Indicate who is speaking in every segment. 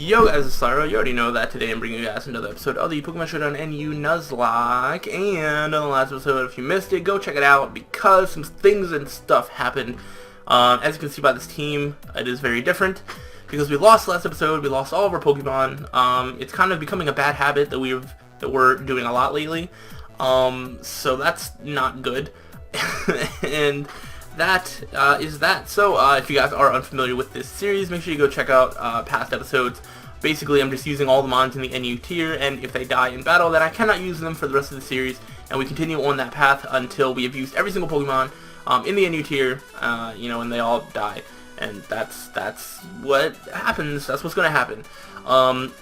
Speaker 1: Yo guys, it's Slyroh. You already know that today I'm bringing you guys another episode of the Pokemon Showdown NU Nuzlocke. And on the last episode, if you missed it, go check it out because some things and stuff happened. As you can see by this team, it is very different because we lost last episode. We lost all of our Pokemon. It's kind of becoming a bad habit that we're doing a lot lately. So that's not good. And that is that. So if you guys are unfamiliar with this series, make sure you go check out past episodes. Basically, I'm just using all the mons in the NU tier, and if they die in battle, then I cannot use them for the rest of the series, and we continue on that path until we have used every single Pokemon in the NU tier, and they all die. And that's what happens. That's what's going to happen.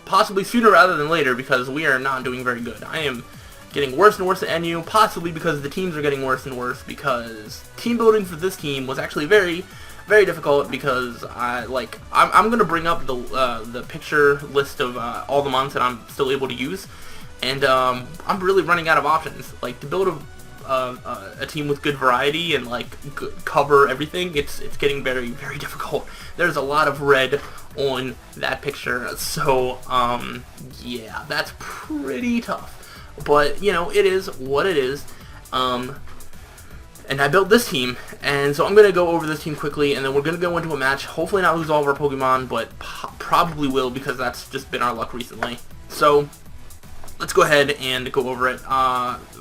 Speaker 1: Possibly sooner rather than later, because we are not doing very good. I am getting worse and worse at NU, possibly because the teams are getting worse and worse, because team building for this team was actually very, very difficult, because I'm gonna bring up the picture list of all the mons that I'm still able to use, and I'm really running out of options. Like, to build a team with good variety and cover everything, it's getting very, very difficult. There's a lot of red on that picture, so yeah, that's pretty tough. But, it is what it is. And I built this team, and so I'm going to go over this team quickly, and then we're going to go into a match. Hopefully not lose all of our Pokemon, but probably will, because that's just been our luck recently. So, let's go ahead and go over it.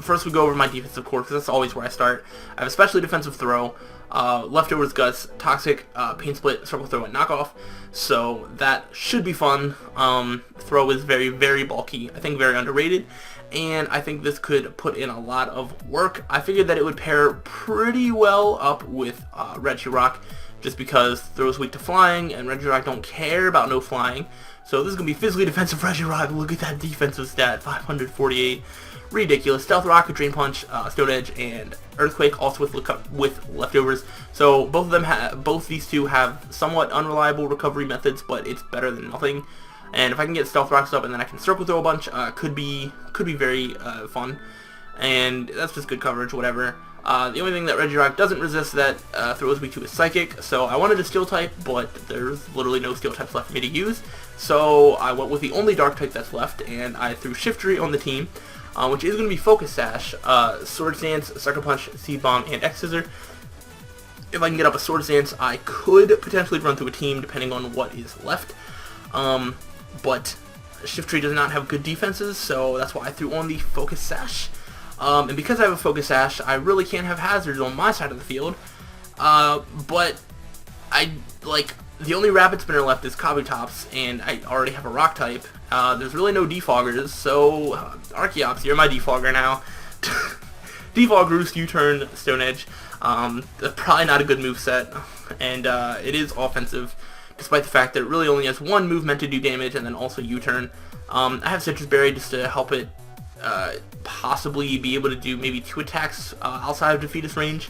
Speaker 1: First we go over my defensive core, because that's always where I start. I have a specially defensive throw, leftovers, guts, toxic, pain split, circle throw, and knockoff. So that should be fun. Throw is very, very bulky. I think very underrated. And I think this could put in a lot of work. I figured that it would pair pretty well up with Regirock, just because throw is weak to flying, and Regirock don't care about no flying. So this is going to be physically defensive Regirock. Look at that defensive stat, 548. Ridiculous. Stealth Rock, Drain Punch, Stone Edge, and Earthquake, also with leftovers. So both of them both these two have somewhat unreliable recovery methods, but it's better than nothing. And if I can get Stealth Rocks up and then I can Circle Throw a bunch, could be very fun. And that's just good coverage, whatever. The only thing that Regirock doesn't resist that throws weak to is Psychic. So I wanted a Steel type, but there's literally no Steel types left for me to use. So I went with the only Dark type that's left, and I threw Shiftry on the team, which is going to be Focus Sash, Sword Stance, Sucker Punch, Seed Bomb, and X Scissor. If I can get up a Sword Stance, I could potentially run through a team, depending on what is left. But Shiftry does not have good defenses, so that's why I threw on the Focus Sash. And because I have a Focus Sash, I really can't have hazards on my side of the field. But the only Rapid Spinner left is Kabutops, and I already have a Rock type. There's really no Defoggers, so Archeops, you're my Defogger now. Defog, Roost, U-Turn, Stone Edge. Probably not a good moveset, and it is offensive, despite the fact that it really only has one move meant to do damage, and then also U-Turn. I have Citrus Berry just to help it possibly be able to do maybe 2 attacks outside of Defeatist range.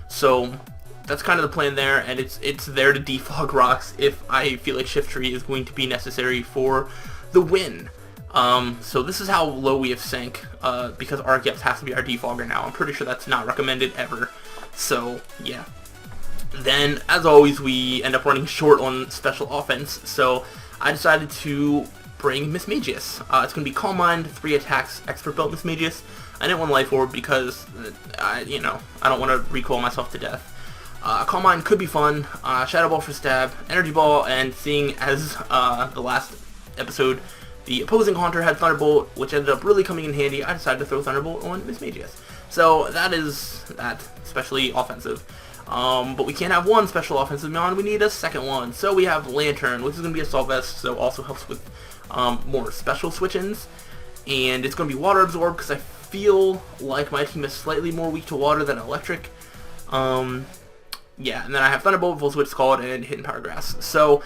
Speaker 1: So that's kind of the plan there, and it's there to defog rocks if I feel like Shiftry is going to be necessary for the win. So this is how low we have sank, because Archeops has to be our defogger now. I'm pretty sure that's not recommended ever. So yeah. Then, as always, we end up running short on special offense, so I decided to bring Mismagius. It's going to be Calm Mind, 3 attacks, Expert Belt Mismagius. I didn't want Life Orb because, I don't want to recoil myself to death. Calm Mind could be fun, Shadow Ball for stab, Energy Ball, and seeing as the last episode, the opposing Haunter had Thunderbolt, which ended up really coming in handy, I decided to throw Thunderbolt on Mismagius. So that is that, especially offensive. But we can't have one special offensive mon, we need a second one. So we have Lantern, which is going to be Assault Vest, so also helps with more special switch-ins. And it's going to be Water Absorb, because I feel like my team is slightly more weak to water than electric. Yeah, and then I have Thunderbolt, Full Switch, Scald, and Hidden Power Grass. So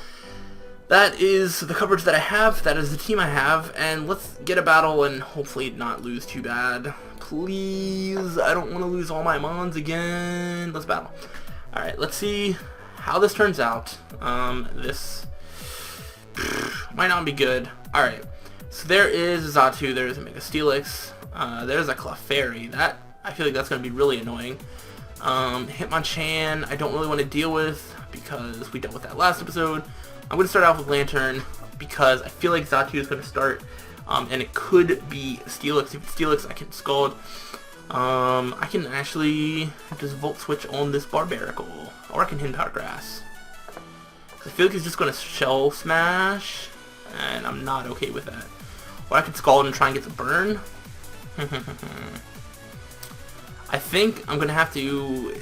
Speaker 1: that is the coverage that I have, that is the team I have, and let's get a battle and hopefully not lose too bad. Please, I don't want to lose all my mons again. Let's battle. Alright, let's see how this turns out. This might not be good. Alright, so there is a Xatu, there's a Mega Steelix, there's a Clefairy. That, I feel like that's going to be really annoying. Hitmonchan, I don't really want to deal with, because we dealt with that last episode. I'm going to start off with Lantern. because I feel like Xatu is going to start, and it could be Steelix. If it's Steelix, I can Scald. I can actually just Volt Switch on this Barbaracle, or I can hit Power Grass. I feel like he's just going to Shell Smash, and I'm not okay with that. Or I could Scald and try and get the burn. I think I'm going to have to...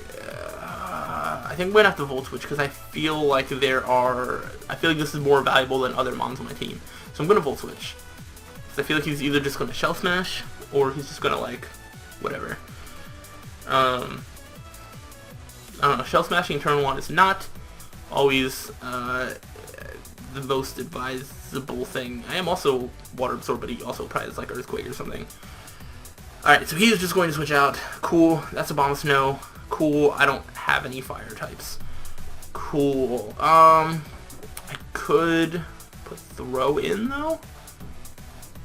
Speaker 1: I think I'm going to have to Volt Switch because I feel like I feel like this is more valuable than other Mons on my team. So I'm going to Volt Switch. Because I feel like he's either just going to Shell Smash, or he's just going to, like, whatever. I don't know, Shell Smashing turn 1 is not always the most advisable thing. I am also Water Absorb, but he also probably has, like, Earthquake or something. Alright, so he is just going to switch out. Cool, that's a Bomb of Snow. Cool, I don't have any fire types. Cool. I could put Throw in, though.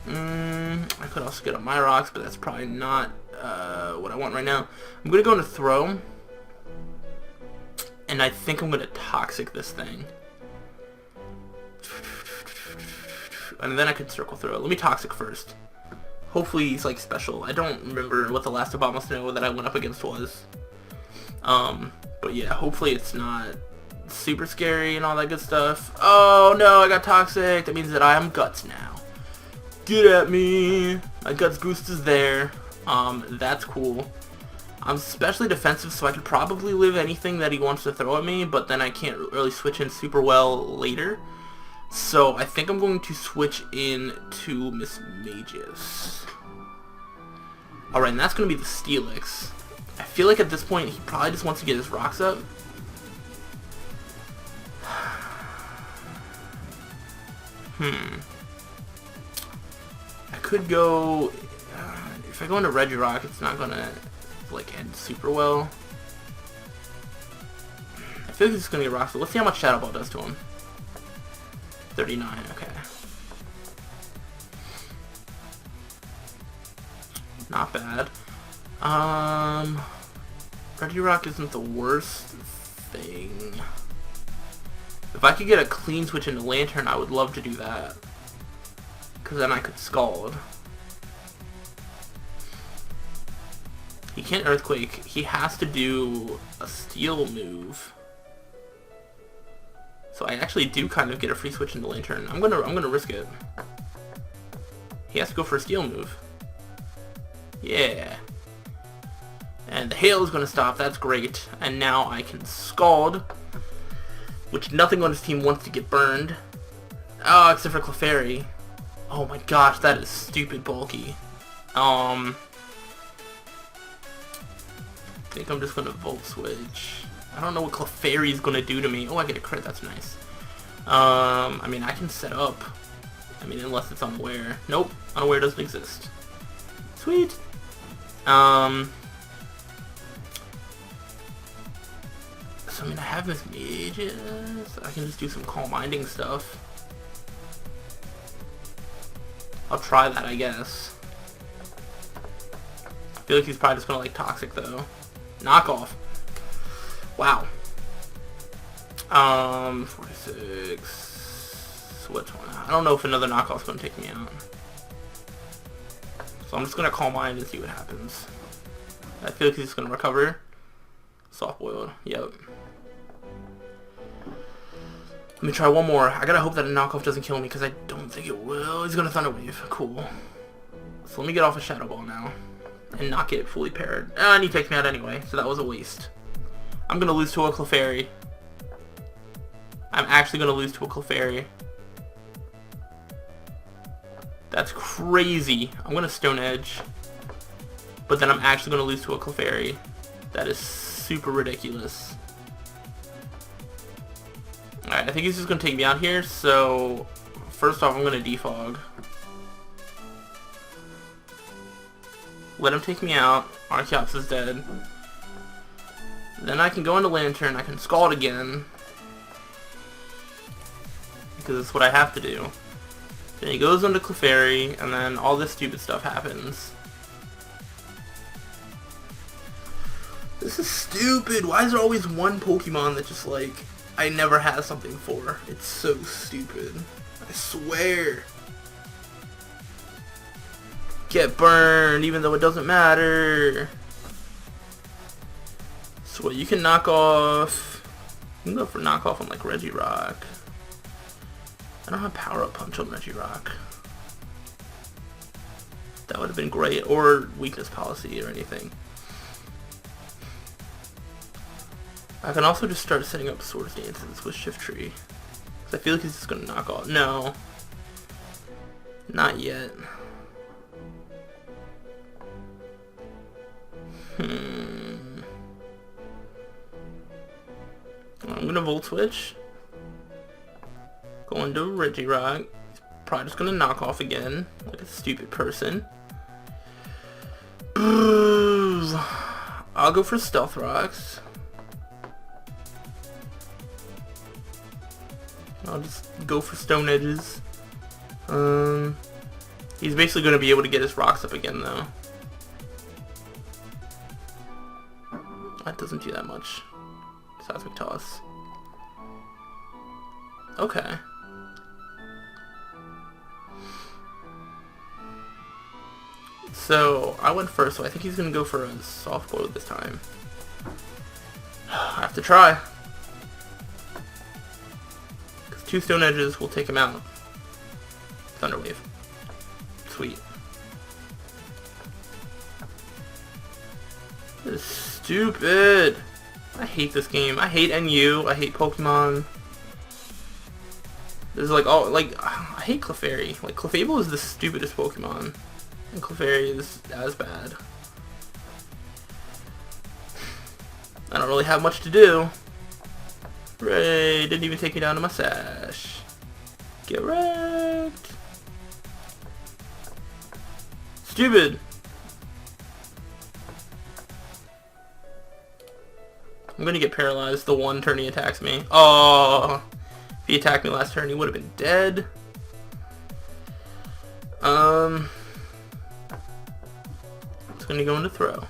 Speaker 1: I could also get up my rocks, but that's probably not what I want right now. I'm going to go into Throw. And I think I'm going to Toxic this thing. And then I could Circle Throw. Let me Toxic first. Hopefully he's, like, special. I don't remember what the last Obama Snow that I went up against was. But yeah, hopefully it's not super scary and all that good stuff. Oh no, I got Toxic. That means that I am Guts now. Get at me. My Guts boost is there. That's cool. I'm especially defensive, so I could probably live anything that he wants to throw at me, but then I can't really switch in super well later. So I think I'm going to switch in to Miss Magus. Alright, and that's going to be the Steelix. I feel like at this point he probably just wants to get his rocks up. I could go... if I go into Regirock, it's not going to, like, end super well. I feel like he's just going to get rocks. So let's see how much Shadow Ball does to him. 39, okay. Not bad. Regirock isn't the worst thing. If I could get a clean switch into Lantern, I would love to do that. Because then I could Scald. He can't Earthquake. He has to do a Steel move. So I actually do kind of get a free switch into Lantern. I'm gonna risk it. He has to go for a Steel move. Yeah. And the hail is gonna stop. That's great. And now I can Scald, which nothing on his team wants to get burned. Oh, except for Clefairy. Oh my gosh, that is stupid bulky. I think I'm just gonna Volt Switch. I don't know what Clefairy is gonna do to me. Oh, I get a crit. That's nice. I mean, I can set up. I mean, unless it's Unaware. Nope, Unaware doesn't exist. Sweet. So I mean, I have Miss Magus. I can just do some Calm Minding stuff. I'll try that, I guess. I feel like he's probably just gonna, like, Toxic though. Knockoff. Wow. 46. Which one? I don't know if another knockoff's gonna take me out. So I'm just gonna Calm Mind and see what happens. I feel like he's just gonna recover. Soft Boiled. Yep. Let me try one more. I gotta hope that a knockoff doesn't kill me because I don't think it will. He's gonna Thunder Wave. Cool. So let me get off a Shadow Ball now and not get fully paired. And he takes me out anyway, so that was a waste. I'm gonna lose to a Clefairy. I'm actually gonna lose to a Clefairy. That's crazy. I'm gonna Stone Edge. But then I'm actually gonna lose to a Clefairy. That is super ridiculous. Alright, I think he's just gonna take me out here, so first off I'm gonna Defog. Let him take me out. Archeops is dead. Then I can go into Lantern, I can Scald again. Because that's what I have to do. Then he goes into Clefairy, and then all this stupid stuff happens. This is stupid! Why is there always one Pokemon that just, like, I never have something for? It's so stupid. I swear. Get burned, even though it doesn't matter. So what, you can knock off... You can go for knockoff on like Regirock. I don't have power up punch on Regirock. That would have been great, or weakness policy or anything. I can also just start setting up Swords Dances with Shift Tree. Cause I feel like he's just gonna knock off. No. Not yet. I'm gonna Volt Switch. Go into Regirock. He's probably just gonna knock off again, like a stupid person. I'll go for Stealth Rocks. I'll just go for Stone Edges. He's basically gonna be able to get his rocks up again though. That doesn't do that much. Seismic Toss. Okay. So, I went first, so I think he's gonna go for a soft blow this time. I have to try. Because 2 Stone Edges will take him out. Thunder Wave. Sweet. This is stupid. I hate this game. I hate NU. I hate Pokemon. There's like all I hate Clefairy. Like Clefable is the stupidest Pokemon, and Clefairy is as bad. I don't really have much to do. Ray didn't even take me down to my sash. Get wrecked. Stupid. I'm gonna get paralyzed the one turn he attacks me. Oh, if he attacked me last turn, he would have been dead. It's gonna go into throw,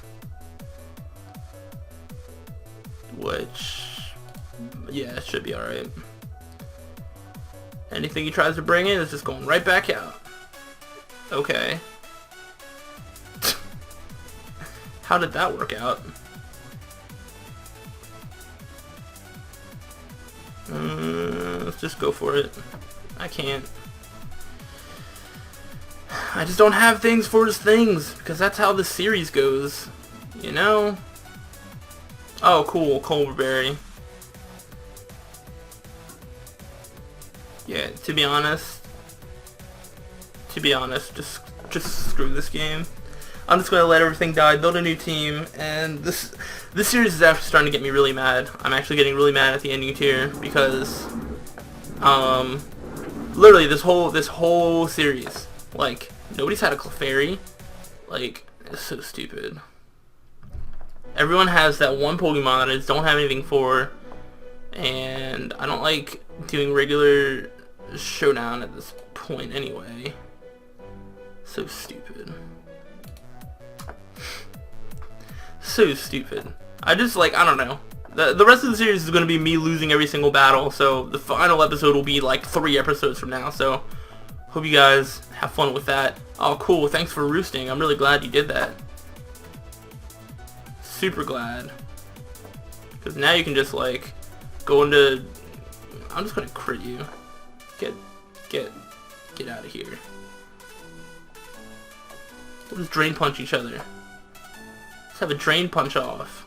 Speaker 1: which, yeah, it should be all right. Anything he tries to bring in is just going right back out. Okay. How did that work out? Let's just go for it. I can't. I just don't have things for his things, because that's how the series goes, you know? Oh, cool, Colberberry. Yeah, to be honest, just screw this game. I'm just gonna let everything die, build a new team, and this series is actually starting to get me really mad. I'm actually getting really mad at the NU tier because, literally this whole series, like, nobody's had a Clefairy. Like, it's so stupid. Everyone has that one Pokemon that I just don't have anything for, and I don't like doing regular Showdown at this point anyway. So stupid. So stupid. I just, like, I don't know. The rest of the series is going to be me losing every single battle, so the final episode will be like 3 episodes from now, so hope you guys have fun with that. Oh, cool, thanks for roosting. I'm really glad you did that. Super glad. Because now you can just, like, go into... I'm just going to crit you. Get out of here. We'll just Drain Punch each other. Let's have a Drain Punch off.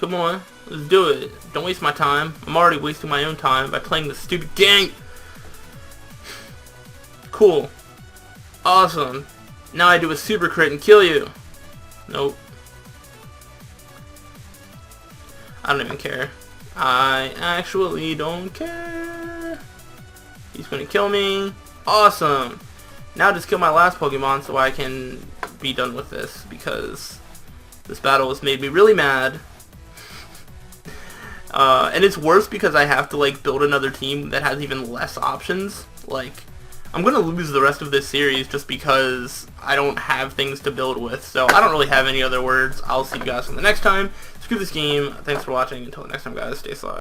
Speaker 1: Come on, let's do it. Don't waste my time. I'm already wasting my own time by playing this stupid game. Cool. Awesome. Now I do a super crit and kill you. Nope. I don't even care. I actually don't care. He's gonna kill me. Awesome. Now just kill my last Pokemon so I can be done with this, because this battle has made me really mad. And it's worse because I have to, like, build another team that has even less options. Like, I'm gonna lose the rest of this series just because I don't have things to build with. So I don't really have any other words. I'll see you guys on the next time. Screw this game. Thanks for watching. Until the next time, guys, stay sly.